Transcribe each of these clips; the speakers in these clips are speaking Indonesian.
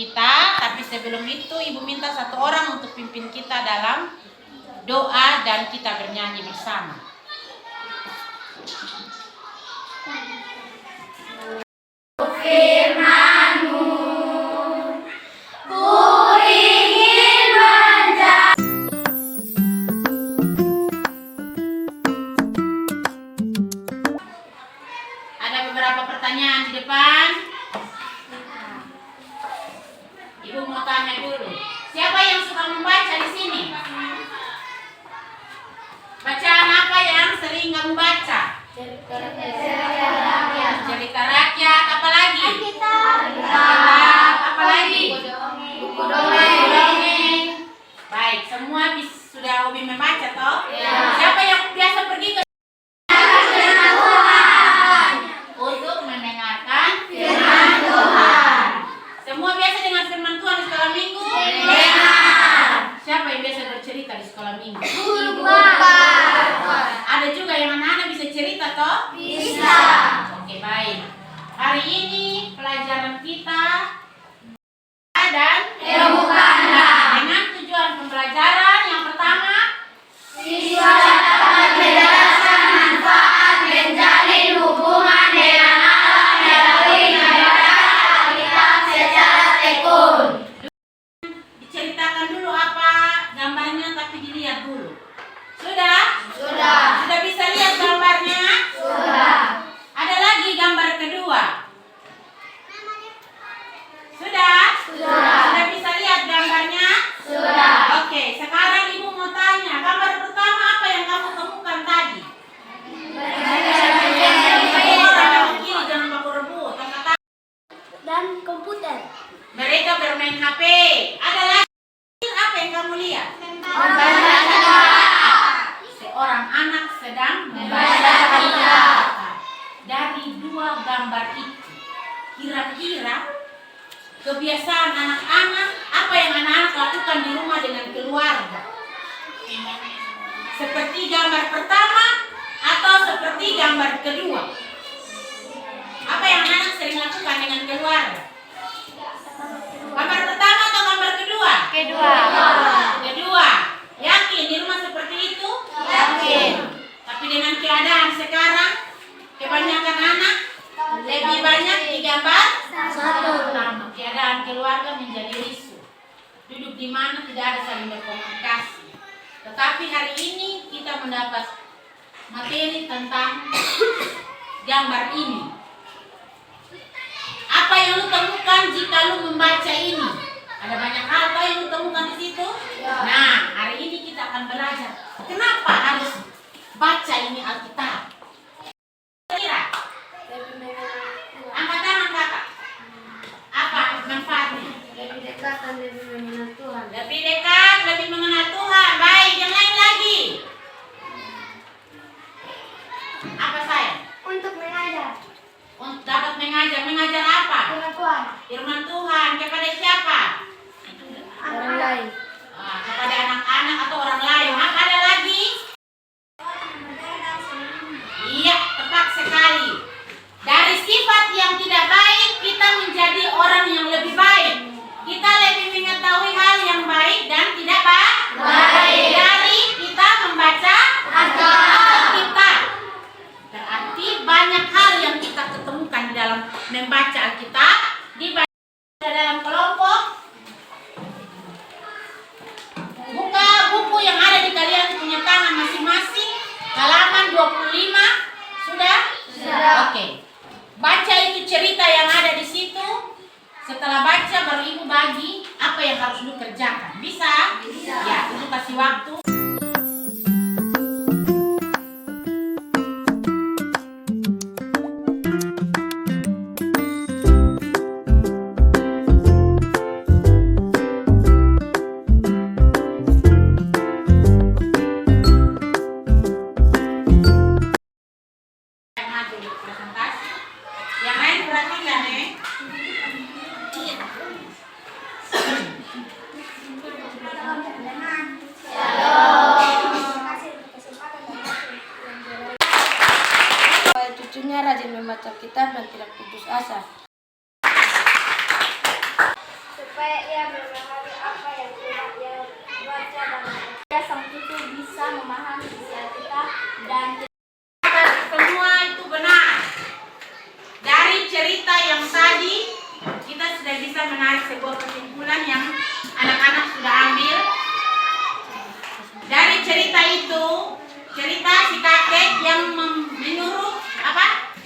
kita. Tapi sebelum itu Ibu minta satu orang untuk pimpin kita dalam doa dan kita bernyanyi bersama. Firman-Mu, ku ingin menjadi. Ada beberapa pertanyaan di depan. Ibu mau tanya dulu. Siapa yang suka membaca di sini? Bacaan apa yang sering kamu baca? Cerita rakyat, apa lagi? Apa lagi? Buku dongeng. Baik, semua sudah hobi membaca toh? Ya. Siapa yang biasa pergi ke Tuhan untuk mendengarkan firman Tuhan? Semua biasa dengar firman Tuhan di sekolah minggu? Dengar. Siapa yang biasa bercerita di sekolah minggu? Guru. Ada juga yang anak-anak bisa cerita toh? Bisa. Oke, baik. Hari ini pelajaran kita dan ilmukanlah. Dengan tujuan pembelajaran yang pertama, siswa dapat menjelaskan manfaat menjalin hubungan dengan Allah melalui membaca Alkitab secara tekun. Diceritakan dulu apa gambarnya, tapi dilihat dulu. Sudah? Sudah bisa lihat gambarnya? Sudah. Ada lagi gambar kedua. Sudah? Sudah bisa lihat gambarnya? Sudah. Oke, sekarang Ibu mau tanya, gambar pertama apa yang kamu temukan tadi? Jangan baku rebut. Dan komputer. Mereka bermain HP. Ada lagi apa yang kamu lihat? Membaca kitab. Seorang anak sedang membaca kitab. Dari dua gambar itu, kira-kira kebiasaan anak-anak, apa yang anak-anak lakukan di rumah dengan keluarga? Seperti gambar pertama atau seperti gambar kedua? Apa yang anak sering lakukan dengan keluarga? Gambar pertama atau gambar kedua? Kedua. Yakin di rumah seperti itu? Yakin. Tapi dengan keadaan sekarang, kebanyakan anak lebih banyak di gambar pertama. Keadaan keluarga menjadi risih. Duduk di mana tidak ada saling berkomunikasi. Tetapi hari ini kita mendapat materi tentang gambar ini. Apa yang lu temukan jika lu membaca ini? Ada banyak hal yang lu temukan di situ. Nah, hari ini kita akan belajar kenapa harus baca ini Alkitab. Kira? Angkat tangan kakak. Apa manfaatnya? Lebih dekat dan lebih mengenal Tuhan. Lebih dekat, lebih mengenal Tuhan. Baik, yang lain lagi. Apa sayang? Untuk mengajar. Untuk dapat mengajar. Mengajar apa? Firman Tuhan. Firman Tuhan. Kepada siapa? Orang lain. Kepada anak-anak atau orang lain. Apa ada lagi? Iya, tepat sekali. Dari sifat yang tidak baik, kita menjadi orang yang lebih baik. Kita lebih mengetahui hal yang baik dan tidak baik. Dari kita membaca Alkitab. Berarti banyak hal yang kita ketemukan di dalam membaca Alkitab. Dibaca dalam kelompok. Buka buku yang ada di kalian punya tangan masing-masing. Halaman 25. Sudah? Oke. Baca itu cerita yang ada di situ. Setelah baca baru Ibu bagi apa yang harus lu kerjakan. Bisa? Ya, Ibu kasih waktu. Yang lain perhatikan nih. Cucunya rajin membaca kitab dan tidak putus asa. supaya ia memahami apa yang tidak ia baca dan sang cucu bisa memahami isi Alkitab dan Semua itu benar. Dari cerita yang tadi kita sudah bisa menarik sebuah kesimpulan yang anak-anak sudah ambil. Dari cerita itu, cerita si kakek yang menyuruh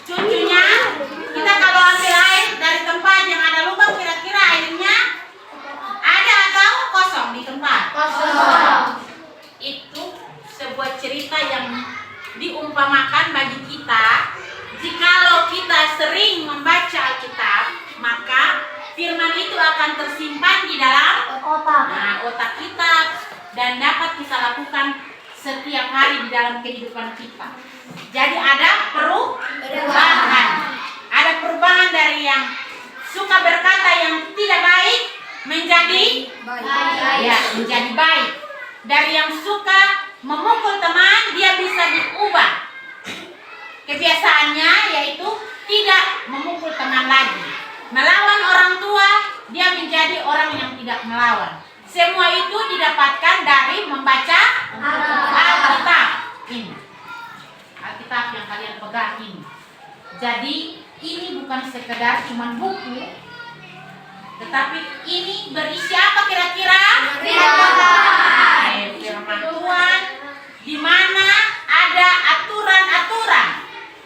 cucunya, kita kalau ambil air dari tempat yang ada lubang, kira-kira airnya ada atau kosong di tempat? Kosong. Itu sebuah cerita yang diumpamakan bagi kita. Jikalau kita sering membaca Alkitab, maka firman itu akan tersimpan di dalam otak kita dan dapat kita lakukan setiap hari di dalam kehidupan kita. Jadi ada perubahan. Ada perubahan dari yang suka berkata yang tidak baik menjadi baik. Ya, menjadi baik. Dari yang suka memukul teman, dia bisa diubah kebiasaannya, yaitu tidak memukul teman lagi. Melawan orang tua, dia menjadi orang yang tidak melawan. Semua itu didapatkan dari membaca Alkitab ini. Alkitab yang kalian pegang ini. Jadi ini bukan sekedar cuma buku, tetapi ini berisi apa kira-kira? Firman Tuhan, di mana ada aturan-aturan.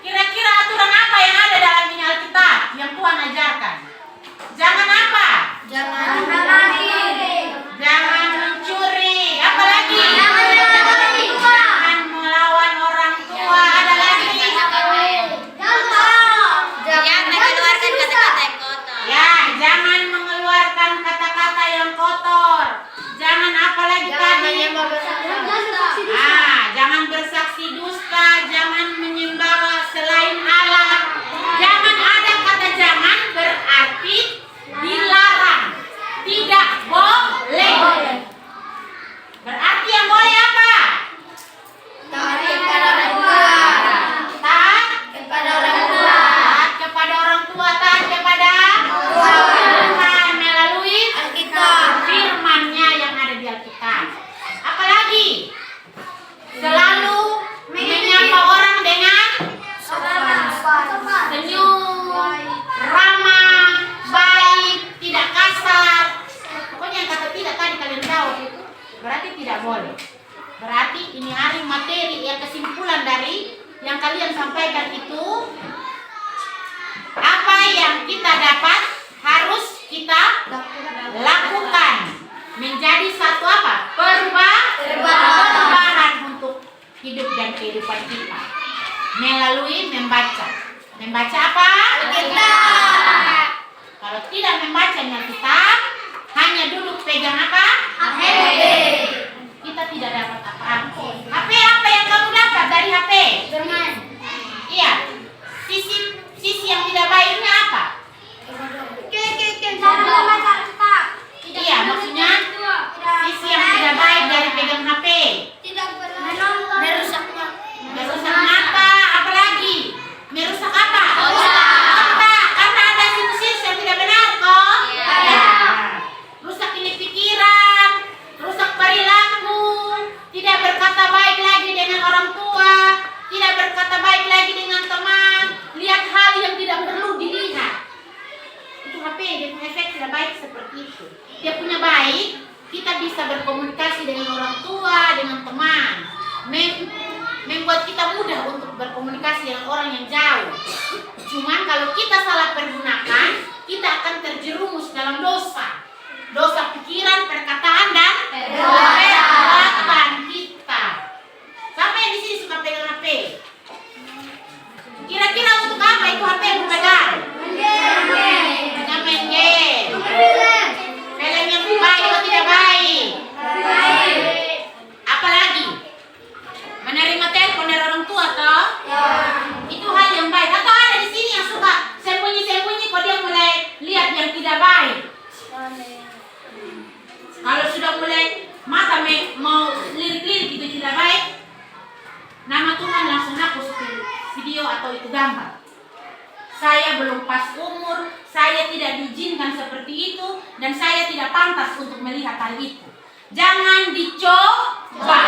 Kira-kira aturan apa yang ada dalam ini Alkitab yang Tuhan ajarkan? Jangan apa? Jangan mencuri. Apa lagi? Jangan melawan orang tua. Ada lagi? jangan mengeluarkan kata-kata yang kotor. Ya, jangan mengeluarkan kata-kata yang kotor. Jangan apa lagi tadi? Jangan bersaksi dusta. Jangan menyembah selain Allah. Jangan ada kata jangan berarti dilarang. Tidak boleh. Berarti yang boleh apa? Taat kepada orang tua. Taat Kepada orang tua. Taat kepada orang tua, taat kepada Tuhan melalui Alkitab. firman-Nya yang ada di Alkitab. Apalagi selalu menyapa orang dengan senyum, ramah, baik, tidak kasar. Pokoknya yang kata tidak tadi kalian tahu itu berarti tidak boleh. Berarti ini hari materi yang kesimpulan dari yang kalian sampaikan itu, apa yang kita dapat harus kita lakukan menjadi satu apa? Perubahan untuk hidup dan kehidupan kita melalui membaca. Membaca apa? Alkitab. Kalau tidak membaca Alkitab, hanya duduk pegang apa? HP. Kita tidak dapat apa-apa. HP apa yang kamu dapat dari HP? Bermain. Iya. Sisi yang tidak baiknya apa? Iya, maksudnya sisi yang tidak baik dari pegang HP. Merusak mata, apalagi? Merusak apa? Otak. Karena ada sisi yang tidak benar kok. Ya. Rusak ini pikiran, rusak perilaku, tidak berkata baik lagi dengan orang tua, tidak berkata baik lagi dengan teman, lihat hal yang tidak perlu dilihat. Itu HP, dia punya efek tidak baik seperti itu. Dia punya baik, kita bisa berkomunikasi dengan orang tua, dengan teman, membuat kita mudah untuk berkomunikasi dengan orang yang jauh. Cuman kalau kita salah pergunakan, kita akan terjerumus dalam dosa. Dosa pikiran, perkataan, dan perbuatan kita. Siapa yang di sini suka pegang HP? Kira-kira untuk apa itu HP yang pegang? Hanya main game. Film yang baik atau tidak baik? Apalagi? Menerima telepon dari orang tua toh? Itu hal yang baik. Atau ada di sini yang suka sembunyi-sembunyi kok dia mulai lihat yang tidak baik? Kalau sudah mulai mata mau lirik-lirik itu tidak baik, nama Tuhan langsung hapus itu video atau itu gambar. saya belum pas umur, saya tidak diizinkan seperti itu, dan saya tidak pantas untuk melihat hal itu. Jangan dicoba.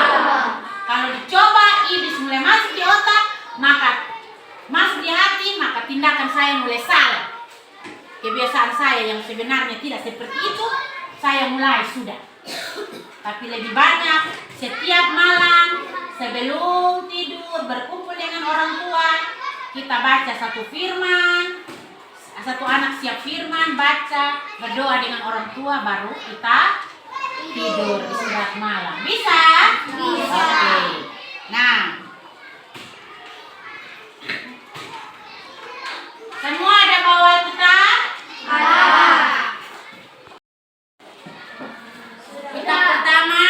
Kalau dicoba, iblis mulai masuk di otak, maka masuk di hati, maka tindakan saya mulai salah. Kebiasaan saya yang sebenarnya tidak seperti itu, saya mulai sudah. Tapi lebih banyak, setiap malam sebelum tidur berkumpul dengan orang tua, kita baca satu firman, satu anak siap firman, baca, berdoa dengan orang tua, baru kita tidur istirahat malam. Bisa? Bisa. Oke. Nah, semua ada bawa kitab? Ada. Kitab pertama,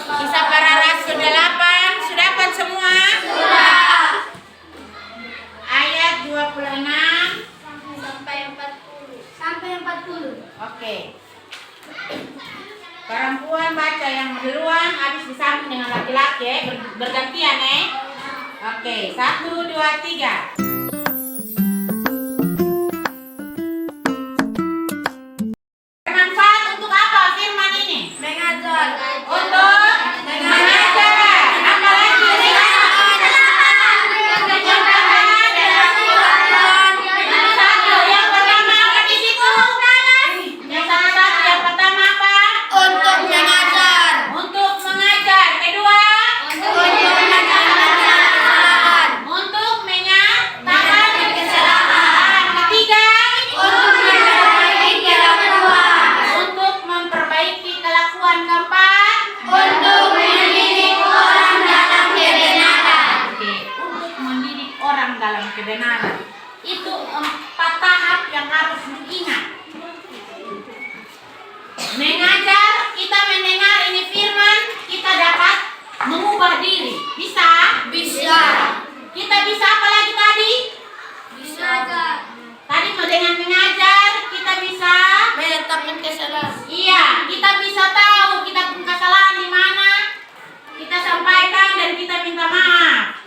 Kisah Para Rasul 8. Sudah dapat semua? Sudah. Ayat 26 Sampai 40. Oke. Perempuan baca yang duluan, habis disambung dengan laki-laki, bergantian Oke, 1, 2, 3. Bermanfaat untuk apa firman ini? Mengajar. Untuk mengajar. Apa lagi? Satu, yang pertama apa di situ? Yang satu, yang pertama apa? Untuk mengajar. Untuk mengajar. Kedua, Untuk mengajar. untuk menyatakan kesalahan. Ketiga, Untuk memperbaiki kelakuan. untuk memperbaiki kelakuan. Keempat, Untuk mendidik orang dalam kebenaran. oke, untuk mendidik orang dalam kebenaran. Itu 4 tahap yang harus diingat. Mengajar, kita mendengar ini firman, kita dapat mengubah diri. Bisa? Bisa. Kita bisa apa lagi tadi? Bisa. Tadi dengan mengajar, kita bisa. Menetapkan kesalahan. Iya, kita bisa tahu kita punya kesalahan di mana. Kita sampaikan dan kita minta maaf.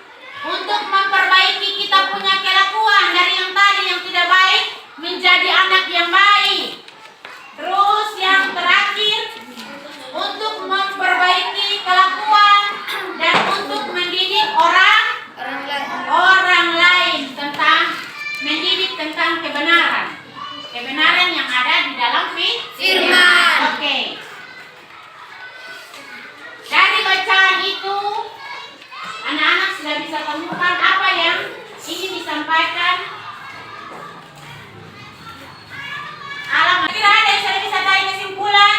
Untuk memperbaiki kita punya kelakuan dari yang tadi yang tidak baik menjadi anak yang baik. Terus yang terakhir, untuk memperbaiki kelakuan dan untuk mendidik orang lain tentang mendidik tentang kebenaran. Kebenaran yang ada di dalam Firman. Oke. Dari bacaan itu, anak-anak sudah bisa temukan apa yang ingin disampaikan. Alamat. Tidak ada yang sudah bisa tarik kesimpulan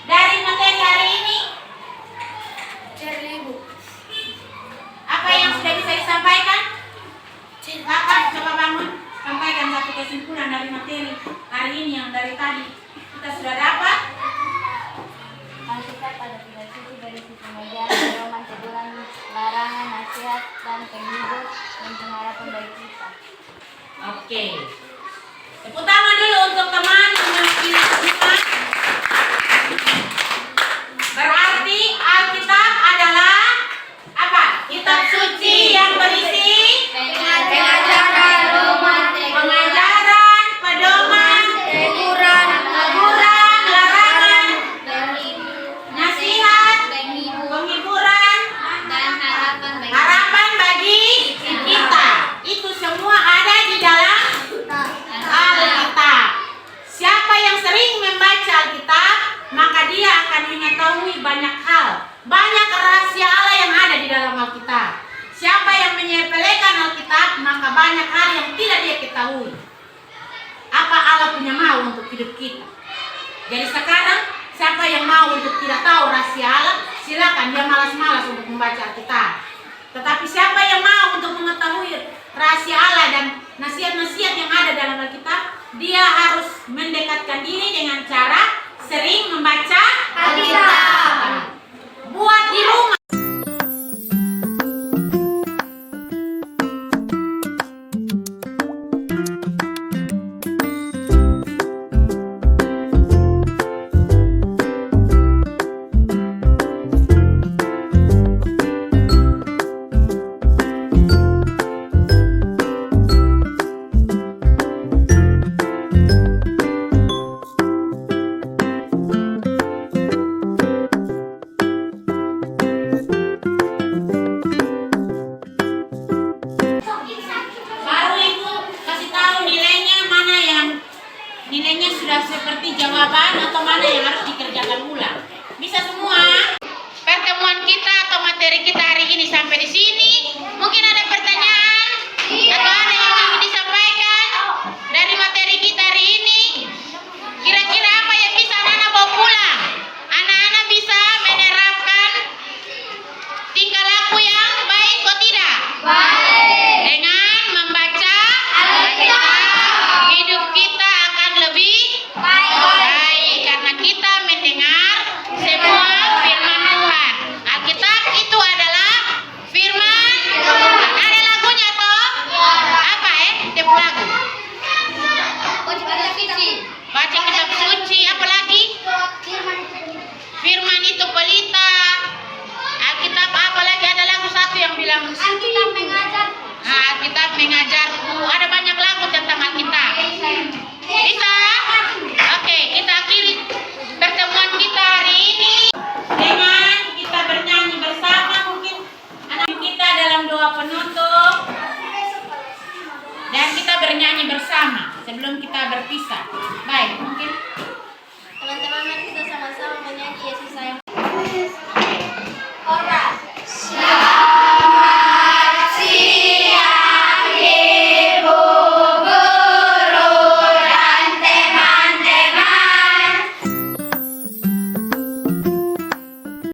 dari materi hari ini. Apa yang sudah bisa disampaikan? Kakak, coba bangun. Sampaikan satu kesimpulan dari materi hari ini yang dari tadi kita sudah dapat. Alkitab pada tiga sisi dari sisi pengajaran, pedoman, teguran, larangan, nasihat, dan penghibur dan pengharapan bagi kita. Oke. Tepuk tangan dulu untuk teman yang memiliki semua. Berarti Alkitab adalah apa? Kitab suci yang berisi Pengajaran, pengajaran, pedoman, teguran, larangan, nasihat, penghibur, penghiburan, dan harapan bagi harapan bagi kita. Itu semua ada di dalam Alkitab. Siapa yang sering membaca Alkitab, maka dia akan mengetahui banyak hal, banyak rahasia Allah yang ada di dalam Alkitab. Siapa yang menyepelekan Alkitab, maka banyak hal yang tidak dia ketahui. Apa Allah punya mau untuk hidup kita. Jadi sekarang, siapa yang mau untuk tidak tahu rahasia Allah, silakan, dia malas-malas untuk membaca Alkitab. Tetapi siapa yang mau untuk mengetahui rahasia Allah dan nasihat-nasihat yang ada dalam Alkitab, dia harus mendekatkan diri dengan cara sering membaca Alkitab. Buat di rumah. kayaknya sudah seperti jawaban atau mana yang harus dikerjakan ulang. Bisa semua? Pertemuan kita atau materi kita hari ini sampai di sini. Mungkin ada pertanyaan atau ada yang ingin disampaikan dari materi kita hari ini. Kira-kira apa yang bisa anak-anak bawa pulang? Anak-anak bisa menerapkan tingkah laku yang baik atau tidak? Baik. Dengan membaca Alkitab, hidup kita akan lebih baik karena kita mendengar semua firman Tuhan. Alkitab itu adalah firman Tuhan. Ada lagunya toh? Apa tiap lagu? Baca kitab suci, apa lagi? Firman itu pelita. Alkitab apa lagi? Ada lagu satu yang bilang Alkitab mengajar. Alkitab mengajarku. Ada banyak lagu tentang Alkitab. Bisa? Oke, kita akhiri pertemuan kita hari ini dengan kita bernyanyi bersama. Mungkin anak kita dalam doa penutup dan kita bernyanyi bersama sebelum kita berpisah. Baik, mungkin